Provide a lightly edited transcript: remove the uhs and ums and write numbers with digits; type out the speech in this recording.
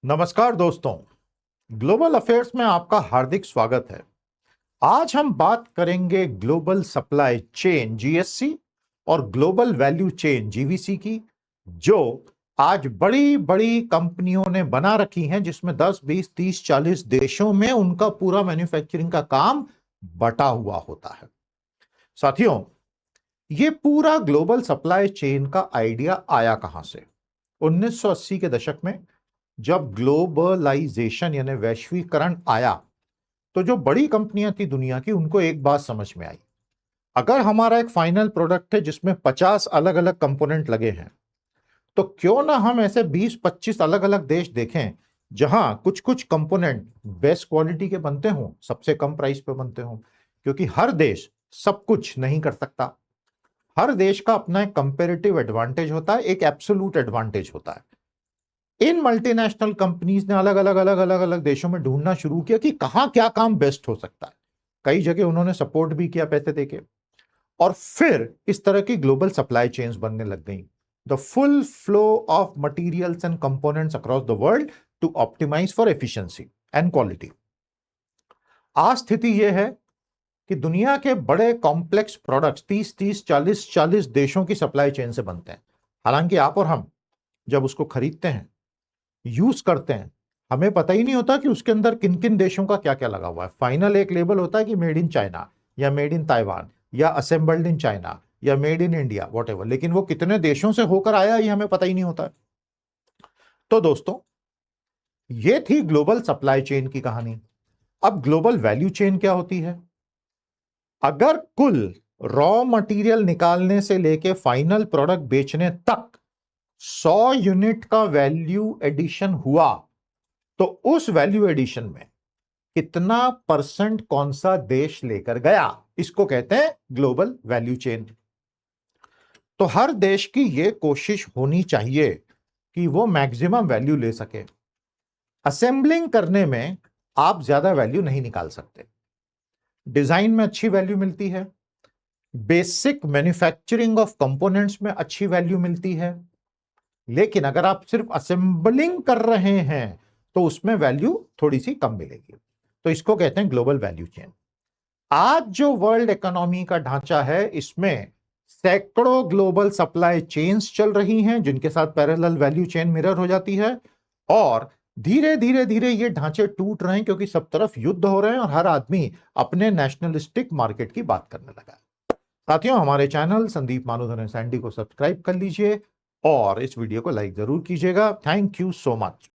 नमस्कार दोस्तों। Global affairs में आपका हार्दिक स्वागत है। आज हम बात करेंगे ग्लोबल सप्लाई चेन जीएससी और ग्लोबल वैल्यू चेन जीवीसी की, जो आज बड़ी बड़ी कंपनियों ने बना रखी हैं, जिसमें 10, 20, 30, 40 देशों में उनका पूरा मैन्युफैक्चरिंग का काम बटा हुआ होता है। साथियों, ये पूरा ग्लोबल सप्लाई चेन का आइडिया आया कहां से? 1980 के दशक में जब ग्लोबलाइजेशन यानी वैश्वीकरण आया, तो जो बड़ी कंपनियां थी दुनिया की, उनको एक बात समझ में आई। अगर हमारा एक फाइनल प्रोडक्ट है जिसमें 50 अलग अलग कंपोनेंट लगे हैं, तो क्यों ना हम ऐसे 20-25 अलग अलग देश देखें जहां कुछ कुछ कंपोनेंट बेस्ट क्वालिटी के बनते हों, सबसे कम प्राइस पे बनते हों। क्योंकि हर देश सब कुछ नहीं कर सकता। हर देश का अपना एक कंपेरेटिव एडवांटेज होता है, एक एब्सोल्यूट एडवांटेज होता है। इन मल्टीनेशनल कंपनीज ने अलग अलग देशों में ढूंढना शुरू किया कि कहां क्या काम बेस्ट हो सकता है। कई जगह उन्होंने सपोर्ट भी किया पैसे देके, और फिर इस तरह की ग्लोबल सप्लाई चेन्स बनने लग गई। The full flow of materials and components across the world to optimise for efficiency and quality. आज स्थिति यह है कि दुनिया के बड़े कॉम्प्लेक्स प्रोडक्ट्स 30-30, 40-40 देशों की सप्लाई चेन से बनते हैं। हालांकि आप और हम जब उसको खरीदते हैं, यूज करते हैं, हमें पता ही नहीं होता कि उसके अंदर किन किन देशों का क्या क्या लगा हुआ है। फाइनल एक लेबल होता है कि मेड इन चाइना या मेड इन ताइवान या असेंबल्ड इन चाइना या मेड इन इंडिया, वॉट, लेकिन वो कितने देशों से होकर आया ये हमें पता ही नहीं होता है। तो दोस्तों, ये थी ग्लोबल सप्लाई चेन की कहानी। अब ग्लोबल वैल्यू चेन क्या होती है? अगर कुल रॉ मटेरियल निकालने से लेके फाइनल प्रोडक्ट बेचने तक 100 यूनिट का वैल्यू एडिशन हुआ, तो उस वैल्यू एडिशन में कितना परसेंट कौन सा देश लेकर गया, इसको कहते हैं ग्लोबल वैल्यू चेन। तो हर देश की यह कोशिश होनी चाहिए कि वो मैक्सिमम वैल्यू ले सके। असेंबलिंग करने में आप ज्यादा वैल्यू नहीं निकाल सकते। डिजाइन में अच्छी वैल्यू मिलती है, बेसिक मैन्युफैक्चरिंग ऑफ कंपोनेंट्स में अच्छी वैल्यू मिलती है, लेकिन अगर आप सिर्फ असेंबलिंग कर रहे हैं तो उसमें वैल्यू थोड़ी सी कम मिलेगी। तो इसको कहते हैं ग्लोबल वैल्यू चेन। आज जो वर्ल्ड इकोनॉमी का ढांचा है, इसमें सैकड़ों ग्लोबल सप्लाई चेन्स चल रही हैं, जिनके साथ पैरेलल वैल्यू चेन मिरर हो जाती है। और धीरे धीरे धीरे ये ढांचे टूट रहे हैं, क्योंकि सब तरफ युद्ध हो रहे हैं और हर आदमी अपने नेशनलिस्टिक मार्केट की बात करने लगा है। साथियों, हमारे चैनल संदीप मानूधन सैंडी को सब्सक्राइब कर लीजिए और इस वीडियो को लाइक जरूर कीजिएगा। Thank you so much.